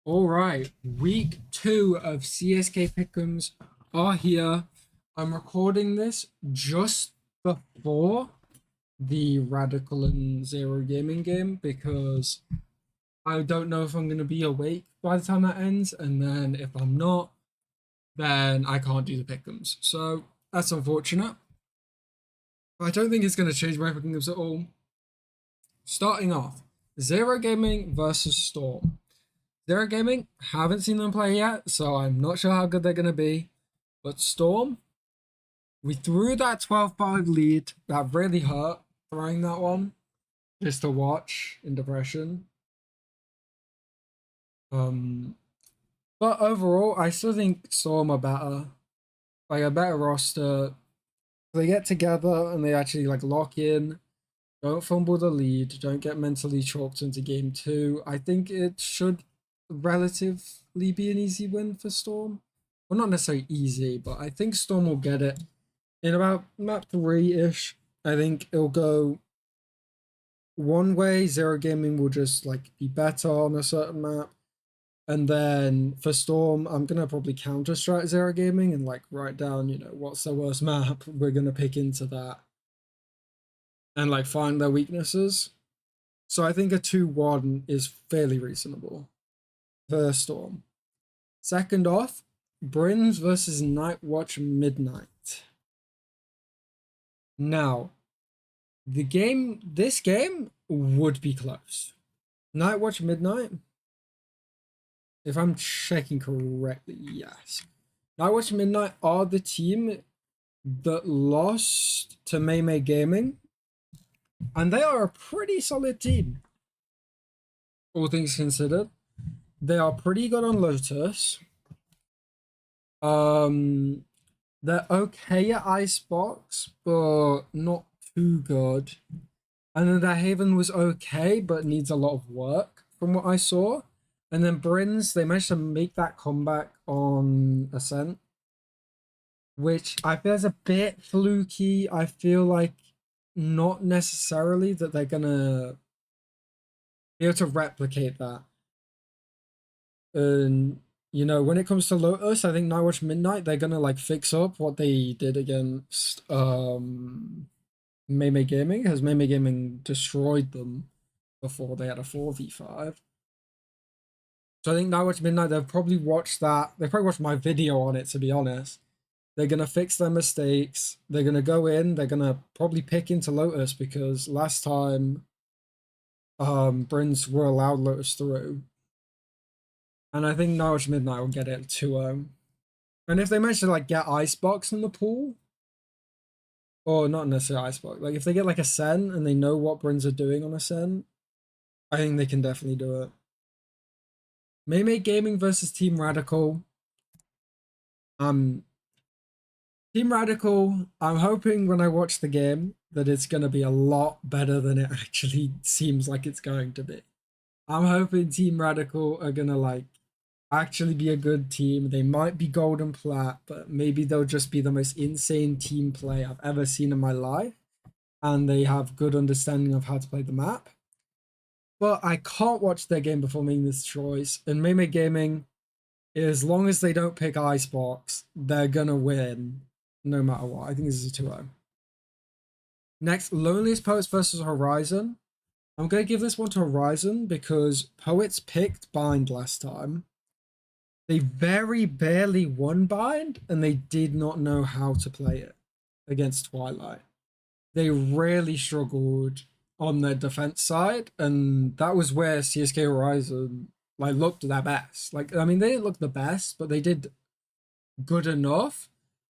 All right, week 2 of CSK Pickems are here. I'm recording this just before the Radical and Zero Gaming game because I don't know if I'm going to be awake by the time that ends, and then if I'm not, then I can't do the Pickems. So that's unfortunate. I don't think it's going to change my Pickems at all. Starting off, Zero Gaming versus Storm. Zero Gaming, haven't seen them play yet, so I'm not sure how good they're going to be. But Storm, we threw that 12-5 lead. That really hurt, throwing that one, just to watch in depression. Um, but overall, I still think Storm are better. Like a better roster. They get together and they actually like lock in. Don't fumble the lead. Don't get mentally chalked into game 2. I think it should relatively be an easy win for Storm. Well, not necessarily easy, but I think Storm will get it in about map 3-ish. I think it'll go one way. Zero Gaming will just like be better on a certain map. And then for Storm, I'm gonna probably counter strat Zero Gaming and like write down, what's the worst map. We're gonna pick into that and like find their weaknesses. So I think a 2-1 is fairly reasonable for Storm. Second off, Brins versus Nightwatch Midnight. Now, this game would be close. Nightwatch Midnight, if I'm checking correctly, yes. Nightwatch Midnight are the team that lost to Mei Gaming, and they are a pretty solid team, all things considered. They are pretty good on Lotus. They're okay at Icebox, but not too good. And then their Haven was okay, but needs a lot of work from what I saw. And then Brins, they managed to make that comeback on Ascent, which I feel is a bit fluky. I feel like not necessarily that they're gonna be able to replicate that. And when it comes to Lotus, I think Nightwatch Midnight, they're gonna like fix up what they did against Mei Gaming, because Mei Gaming destroyed them before they had a 4v5. So I think Nightwatch Midnight, they've probably watched that. They probably watched my video on it, to be honest. They're gonna fix their mistakes. They're gonna go in. They're gonna probably pick into Lotus because last time, Brins were allowed Lotus through, and I think Norwich Midnight will get it 2-0. And if they manage to like get Icebox in the pool, or not necessarily Icebox, like if they get like a Sen and they know what Brins are doing on a Sen, I think they can definitely do it. Mei Gaming versus Team Radical. Team Radical, I'm hoping when I watch the game that it's going to be a lot better than it actually seems like it's going to be. I'm hoping Team Radical are going to like actually be a good team. They might be golden plat, but maybe they'll just be the most insane team play I've ever seen in my life. And they have good understanding of how to play the map. But I can't watch their game before making this choice. And Mei Gaming, as long as they don't pick Icebox, they're gonna win no matter what. I think this is a 2-0. Next, Loneliest Poets versus Horizon. I'm gonna give this one to Horizon because Poets picked Bind last time. They very barely won Bind, and they did not know how to play it against Twilight. They really struggled on their defense side, and that was where CSK Horizon like looked their best. Like, I mean, they didn't look the best, but they did good enough.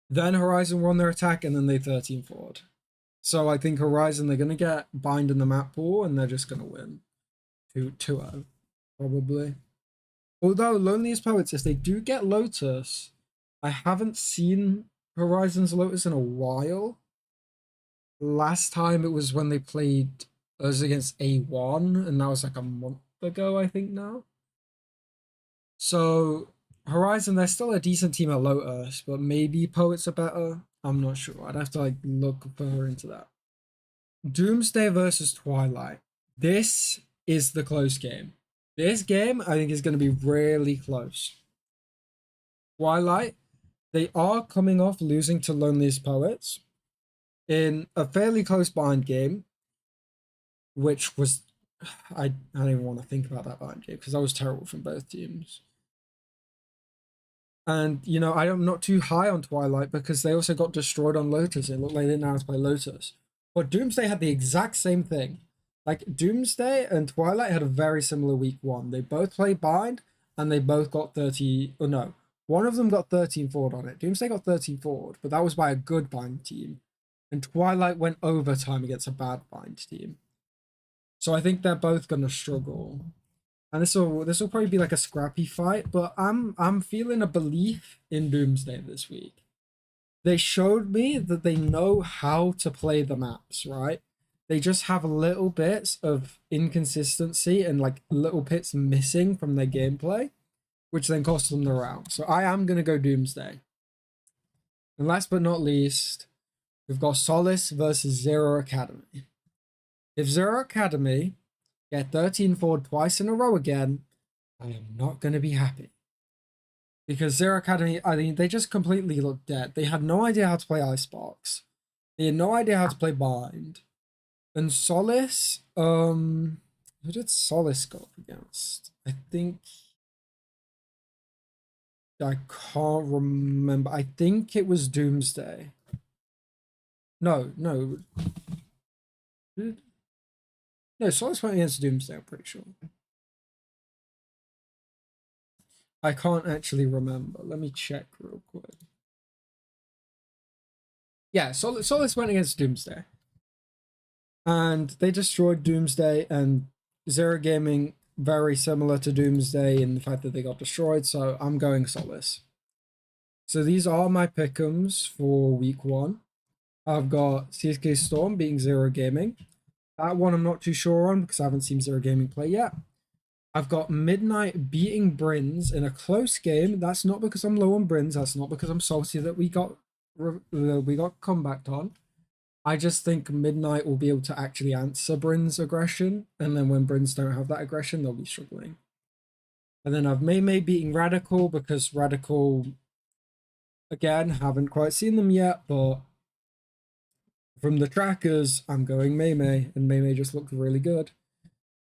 Then Horizon won their attack, and then they 13 forward. So I think Horizon, they're gonna get Bind in the map pool, and they're just gonna win 2-0 probably. Although Loneliest Poets, if they do get Lotus, I haven't seen Horizon's Lotus in a while. Last time it was when they played us against A1, and that was like a month ago, I think now. So Horizon, they're still a decent team at Lotus, but maybe Poets are better. I'm not sure. I'd have to like look further into that. Doomsday versus Twilight. This is the close game. This game, I think, is going to be really close. Twilight, they are coming off losing to Loneliest Poets in a fairly close bind game, which was I don't even want to think about that bind game because I was terrible from both teams. And you know, I am not too high on Twilight because they also got destroyed on Lotus. It looked like they didn't know how to play Lotus. But Doomsday had the exact same thing. Like Doomsday and Twilight had a very similar week one. They both played bind and they both got 30. Oh no, one of them got 13 forward on it. Doomsday got 13 forward, but that was by a good bind team. And Twilight went overtime against a bad bind team. So I think they're both gonna struggle. And this will probably be like a scrappy fight, but I'm feeling a belief in Doomsday this week. They showed me that they know how to play the maps, right? They just have little bits of inconsistency and like little bits missing from their gameplay, which then costs them the round. So I am gonna go Doomsday. And last but not least, we've got Solace versus Zero Academy. If Zero Academy get 13 forward twice in a row again, I am not going to be happy. Because Zero Academy, I mean, they just completely looked dead. They had no idea how to play Icebox. They had no idea how to play Bind. And Solace, who did Solace go up against? I think I can't remember. I think it was Doomsday. No, no. No, Solace went against Doomsday, I'm pretty sure. I can't actually remember. Let me check real quick. Yeah, Solace went against Doomsday. And they destroyed Doomsday, and Zero Gaming very similar to Doomsday in the fact that they got destroyed, so I'm going Solace. So these are my pick'ems for week one. I've got CSK Storm beating Zero Gaming. That one I'm not too sure on because I haven't seen Zero Gaming play yet. I've got Midnight beating Brins in a close game. That's not because I'm low on Brins. That's not because I'm salty that we got comebacked on. I just think Midnight will be able to actually answer Brin's aggression, and then when Brins don't have that aggression, they'll be struggling. And then I've Mei beating Radical because Radical, again, haven't quite seen them yet, but from the trackers, I'm going Mei, and Mei just looked really good.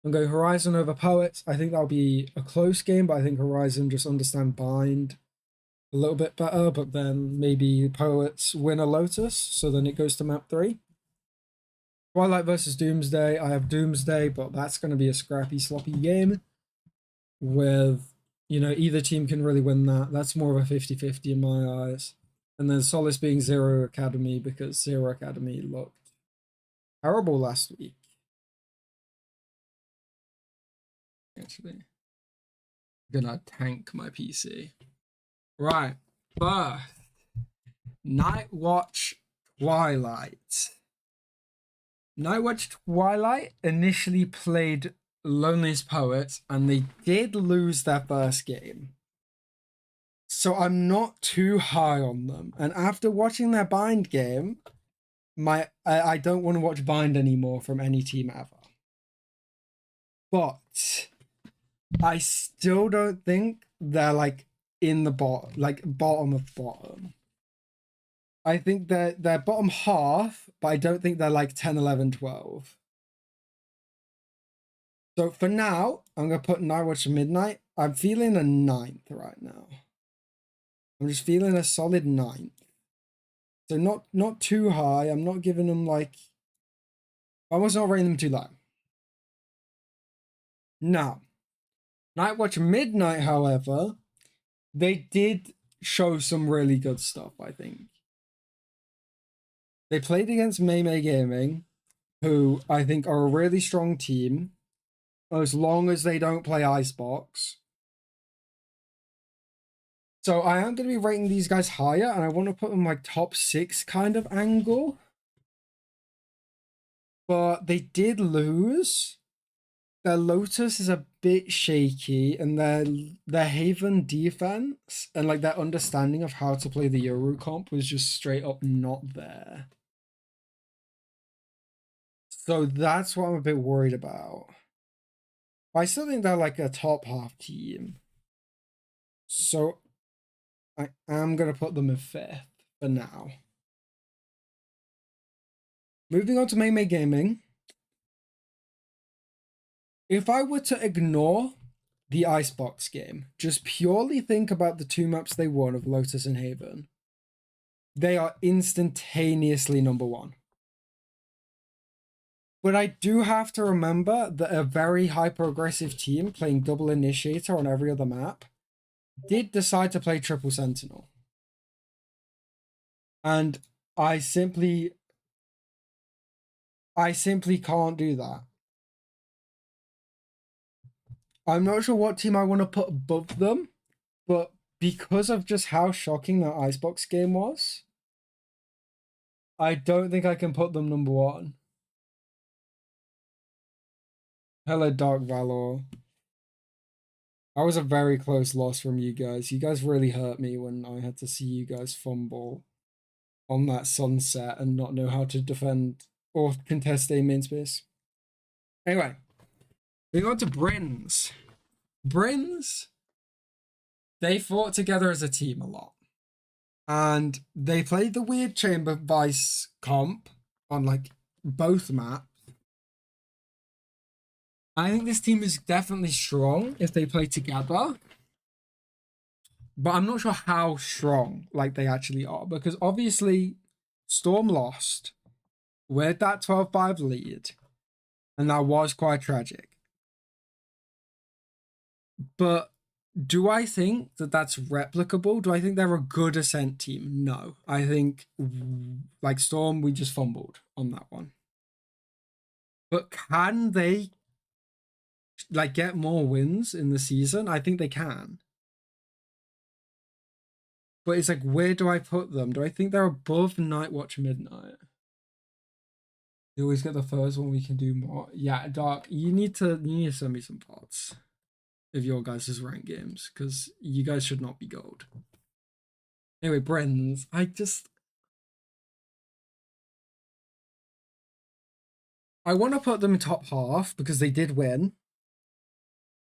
I'm going Horizon over Poets. I think that'll be a close game, but I think Horizon just understand Bind a little bit better, but then maybe Poets win a Lotus, so then it goes to map 3. Twilight versus Doomsday. I have Doomsday, but that's going to be a scrappy, sloppy game with, you know, either team can really win that. That's more of a 50-50 in my eyes. And then Solace being Zero Academy because Zero Academy looked terrible last week. Actually, I'm gonna tank my PC. Right, but Night Watch Twilight. Night Watch Twilight initially played Loneliest Poets and they did lose their first game. So I'm not too high on them. And after watching their Bind game, I don't want to watch Bind anymore from any team ever. But I still don't think they're like in the bottom of bottom. I think they're bottom half, but I don't think they're like 10, 11, 12. So for now, I'm going to put Nightwatch Midnight. I'm feeling a 9th right now. I'm just feeling a solid 9th. So not too high. I'm not giving them like... I was not rating them too low. Now, Nightwatch Midnight, however, they did show some really good stuff, I think. They played against Mei Gaming, who I think are a really strong team, as long as they don't play Icebox. So I am going to be rating these guys higher, and I want to put them like top 6 kind of angle. But they did lose. Their Lotus is a bit shaky, and their Haven defense and like their understanding of how to play the Euro comp was just straight up not there. So that's what I'm a bit worried about. I still think they're like a top half team. So I am going to put them in fifth for now. Moving on to Mei Gaming. If I were to ignore the Icebox game, just purely think about the two maps they won of Lotus and Haven, they are instantaneously number one. But I do have to remember that a very hyper-aggressive team playing double initiator on every other map did decide to play triple sentinel. And I simply can't do that. I'm not sure what team I want to put above them, but because of just how shocking that Icebox game was, I don't think I can put them number one. Hello, Dark Valor. That was a very close loss from you guys. You guys really hurt me when I had to see you guys fumble on that sunset and not know how to defend or contest a main space. Anyway, moving on to Brins. Brins, they fought together as a team a lot. And they played the weird Chamber Vice comp on like both maps. I think this team is definitely strong if they play together. But I'm not sure how strong like they actually are, because obviously Storm lost with that 12-5 lead, and that was quite tragic. But do I think that that's replicable? Do I think they're a good Ascent team? No. I think, like Storm, we just fumbled on that one. But can they like get more wins in the season? I think they can. But it's like, where do I put them? Do I think they're above Nightwatch Midnight? You always get the first one. We can do more. Yeah, Dark. You need to send me some pods of your guys' rank games, because you guys should not be gold. Anyway, Brens, I want to put them in top half because they did win.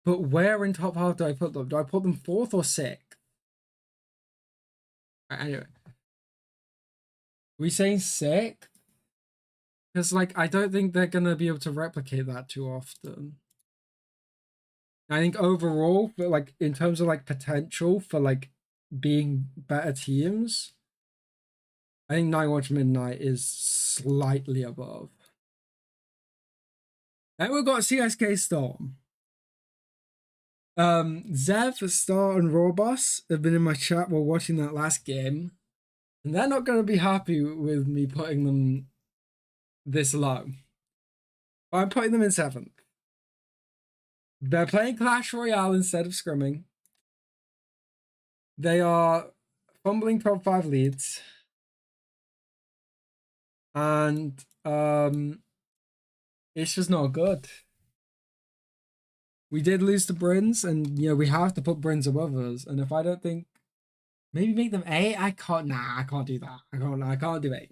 But where in top half do I put them? Do I put them fourth or sixth? Anyway, we saying sixth? Because like I don't think they're gonna be able to replicate that too often. I think overall, but like in terms of like potential for like being better teams, I think Nightwatch Midnight is slightly above. Then we've got CSK Storm. Zev, Star, and Robus have been in my chat while watching that last game, and they're not going to be happy with me putting them this low. I'm putting them in seventh. They're playing Clash Royale instead of scrimming. They are fumbling top 5 leads. And it's just not good. We did lose to Brins, and we have to put Brins above us. And if I don't think maybe make them 8, I can't do that. I can't do 8.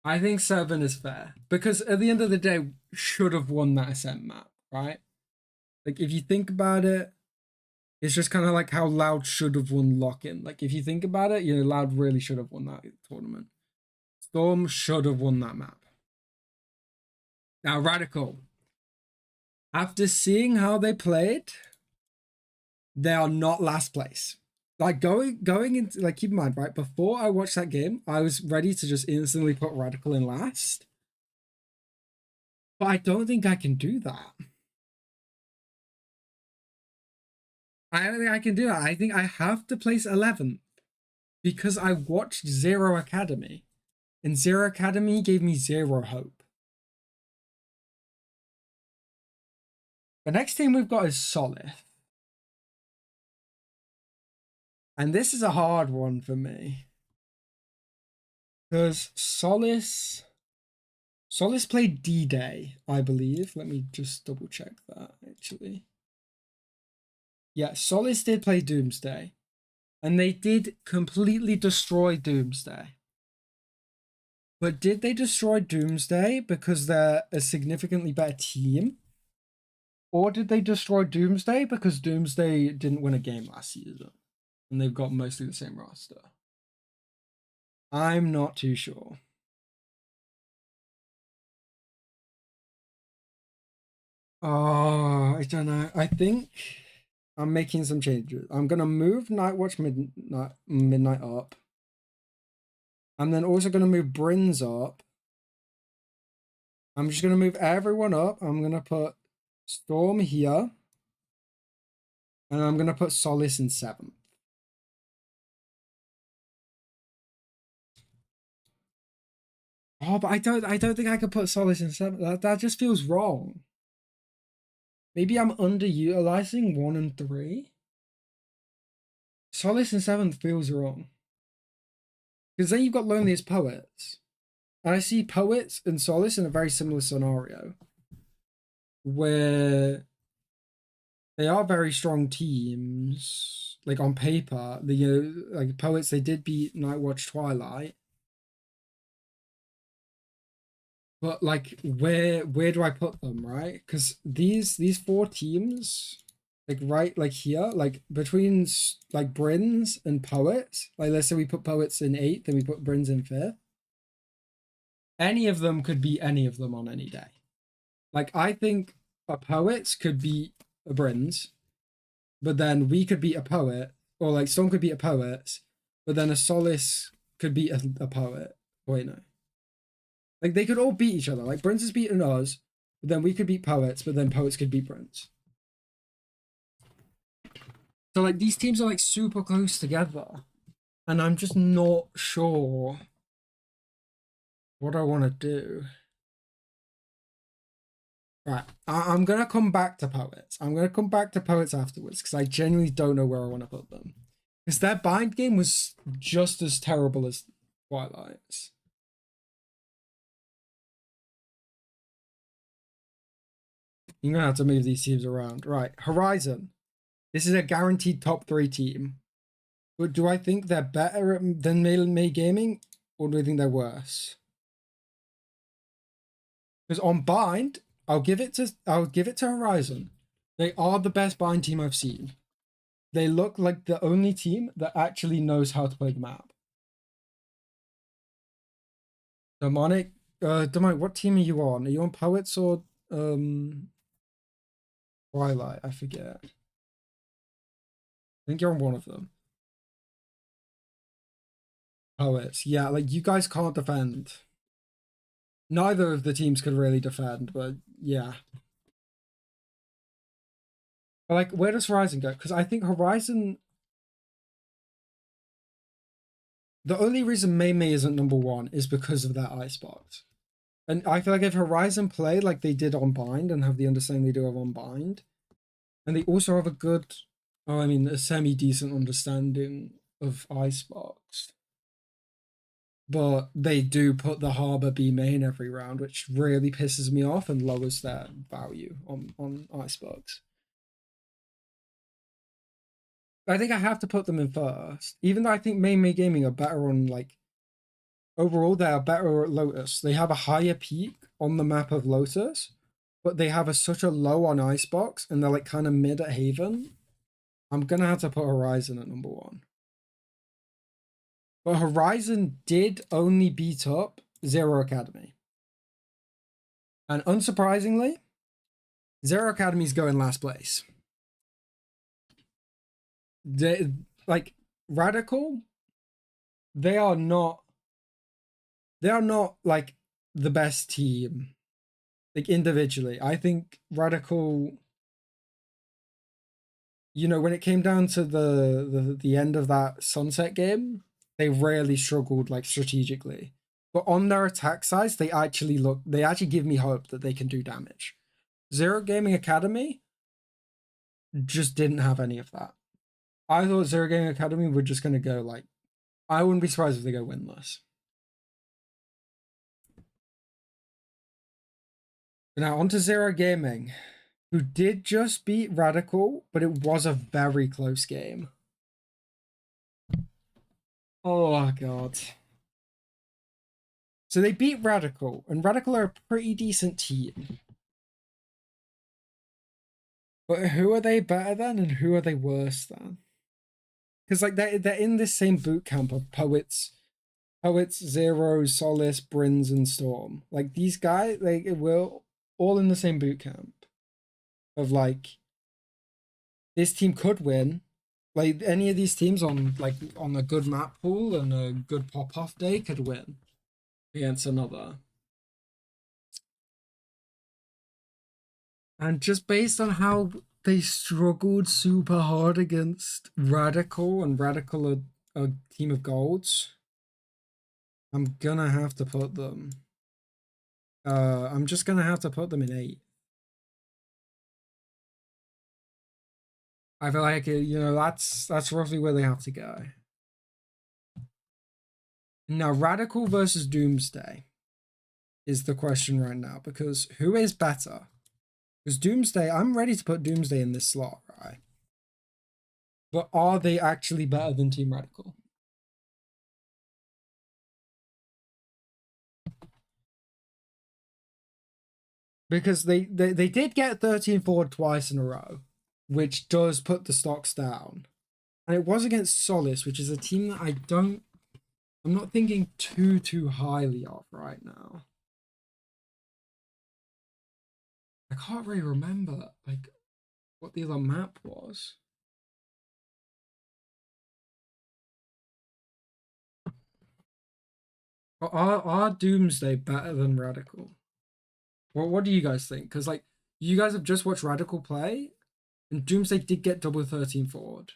I think 7 is fair, because at the end of the day, should have won that Ascent map, right? Like if you think about it, it's just kind of like how Loud should have won Lock-In. Like if you think about it, Loud really should have won that tournament. Storm should have won that map. Now Radical, after seeing how they played, they are not last place. Like going into, like, keep in mind, right, before I watched that game, I was ready to just instantly put Radical in last. But I don't think I can do that. I don't think I can do that. I think I have to place 11th because I watched Zero Academy, and Zero Academy gave me zero hope. The next team we've got is Solith. And this is a hard one for me, because Solace played D-Day, I believe. Let me just double check that, actually. Yeah, Solace did play Doomsday, and they did completely destroy Doomsday. But did they destroy Doomsday because they're a significantly better team? Or did they destroy Doomsday because Doomsday didn't win a game last season and they've got mostly the same roster? I'm not too sure. Oh, I don't know. I think I'm making some changes. I'm gonna move Nightwatch midnight up. I'm then also gonna move Brins up. I'm just gonna move everyone up. I'm gonna put Storm here. And I'm gonna put Solace in 7th. Oh, but I don't think I could put Solace in 7th. That just feels wrong. Maybe I'm underutilizing 1 and 3. Solace in 7th feels wrong. Because then you've got Loneliest Poets. And I see Poets and Solace in a very similar scenario. Where they are very strong teams. Like on paper. Like Poets, they did beat Nightwatch Twilight. But like where do I put them, right? Because these 4 teams, like here, like between like Brins and Poets, like let's say we put Poets in 8th, then we put Brins in 5th. Any of them could beat any of them on any day. Like I think a Poets could beat a Brins, but then we could beat a Poet, or like Storm could beat a Poets, but then a Solace could beat a Poet. Wait, no. Like they could all beat each other. Like Brins has beaten us, but then we could beat Poets, but then Poets could beat Brins. So like these teams are like super close together. And I'm just not sure what I want to do. Right. I'm gonna come back to Poets. I'm gonna come back to Poets afterwards because I genuinely don't know where I want to put them. Because their bind game was just as terrible as Twilight's. You're gonna have to move these teams around. Right. Horizon. This is a guaranteed top 3 team. But do I think they're better than May Gaming, or do I think they're worse? Because on Bind, I'll give it to Horizon. They are the best Bind team I've seen. They look like the only team that actually knows how to play the map. Demonic, what team are you on? Are you on Poets or Twilight? I forget. I think you're on one of them. Poets, yeah. Like you guys can't defend. Neither of the teams could really defend, but yeah. But like, where does Horizon go? Because I think Horizon. The only reason Mei isn't number 1 is because of that icebox. And I feel like if Horizon play like they did on Bind and have the understanding they do have on Bind, and they also have a semi-decent understanding of icebox. But they do put the Harbor B main every round, which really pisses me off and lowers their value on icebox. I think I have to put them in first, even though I think May Gaming are better on like overall they are better at Lotus. They have a higher peak on the map of Lotus, but they have such a low on Icebox and they're like kind of mid at Haven. I'm gonna have to put Horizon at number 1. But Horizon did only beat up Zero Academy. And unsurprisingly, Zero Academy's going last place. They like Radical, they are not like the best team. Like individually. I think Radical, when it came down to the end of that Sunset game, they really struggled like strategically. But on their attack sides, they actually give me hope that they can do damage. Zero Gaming Academy just didn't have any of that. I thought Zero Gaming Academy were just going to go like, I wouldn't be surprised if they go winless. Now on to Zero Gaming, who did just beat Radical, but it was a very close game. Oh god. So they beat Radical, and Radical are a pretty decent team. But who are they better than, and who are they worse than? Because like they're in this same boot camp of Poets, Zero, Solace, Brins, and Storm. Like these guys, like we're all in the same boot camp of like this team could win. Like any of these teams on a good map pool and a good pop off day could win against another. And just based on how they struggled super hard against Radical, and Radical are a team of golds, I'm gonna have to put them. I'm just gonna have to put them in 8. I feel like that's roughly where they have to go. Now, Radical versus Doomsday is the question right now, because who is better? Because Doomsday, I'm ready to put Doomsday in this slot, right? But are they actually better than Team Radical? Because they did get 13 forward twice in a row, which does put the stocks down. And it was against Solace, which is a team that I'm not thinking too highly of right now. I can't really remember like what the other map was. Are Doomsday better than Radical? What do you guys think? Because like you guys have just watched Radical play, and Doomsday did get double 13 forward.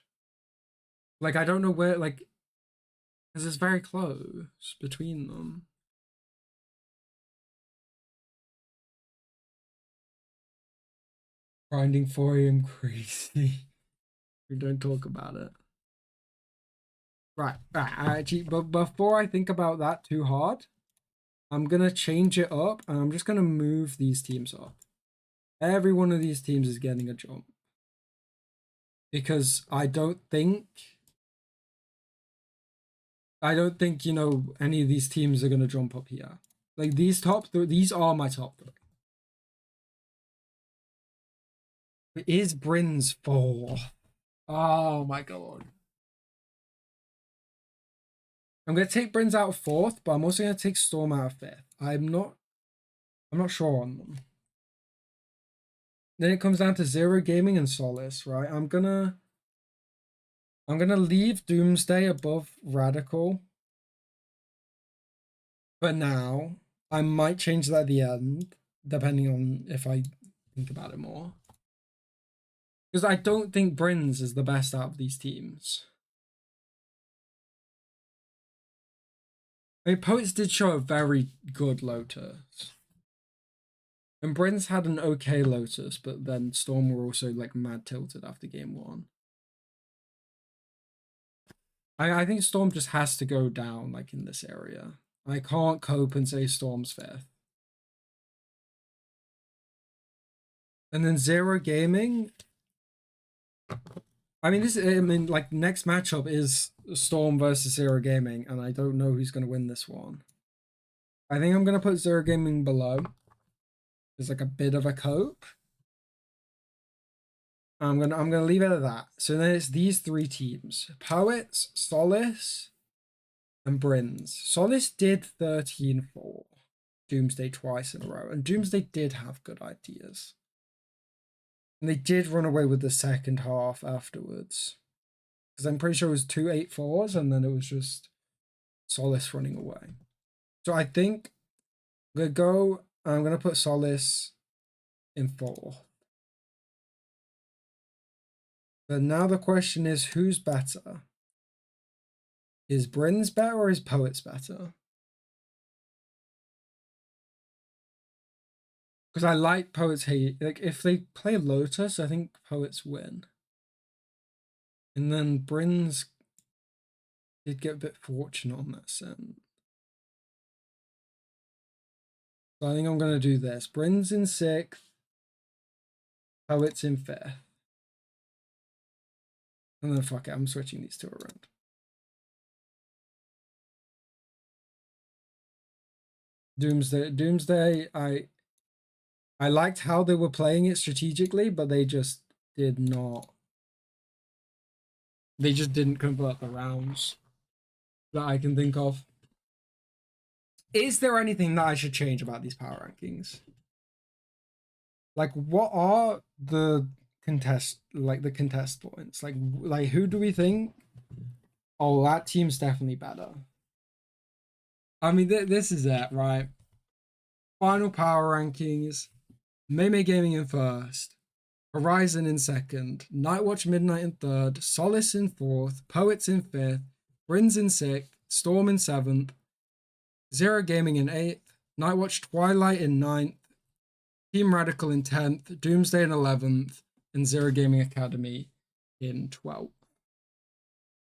Like I don't know where because it's very close between them. Grinding 4 AM crazy. We don't talk about it. Right. Actually, but before I think about that too hard, I'm gonna change it up, and I'm just gonna move these teams up. Every one of these teams is getting a jump, because I don't think any of these teams are gonna jump up here. Like these these are my top 3. It is Brins 4. Oh my god. I'm gonna take Brins out of 4th, but I'm also gonna take Storm out of 5th. I'm not sure on them. Then it comes down to Zero Gaming and Solace, right? I'm gonna leave Doomsday above Radical. But now I might change that at the end, depending on if I think about it more. Because I don't think Brins is the best out of these teams. I mean, Poets did show a very good Lotus. And Brins had an okay Lotus, but then Storm were also like mad tilted after game 1. I think Storm just has to go down like in this area. I can't cope and say Storm's 5th. And then Zero Gaming. I mean, like next matchup is Storm versus Zero Gaming, and I don't know who's gonna win this one. I think I'm gonna put Zero Gaming below. There's like a bit of a cope. I'm gonna leave it at that. So then it's these 3 teams: Poets, Solace, and Brins. Solace did 13-4 Doomsday twice in a row, and Doomsday did have good ideas. And they did run away with the second half afterwards. Because I'm pretty sure it was 2 8-4s, and then it was just Solace running away. So I think I'm gonna put Solace in 4. But now the question is, who's better? Is Brins better or is Poets better? Because I like Poets hate. Like if they play Lotus, I think Poets win. And then Brins did get a bit fortunate on that sense. So I think I'm gonna do this. Brins in 6th, Poets in 5th. And then fuck it, I'm switching these 2 around. Doomsday. I liked how they were playing it strategically, but they just did not. They just didn't convert the rounds that I can think of. Is there anything that I should change about these power rankings? Like, what are the contest points? Like who do we think? Oh, that team's definitely better. I mean, this is it, right? Final power rankings. Meme Gaming in first. Horizon in second. Nightwatch Midnight in third. Solace in fourth. Poets in fifth. Brins in sixth. Storm in seventh. Zero Gaming in eighth. Nightwatch Twilight in ninth. Team Radical in 10th. Doomsday in 11th. And Zero Gaming Academy in 12th.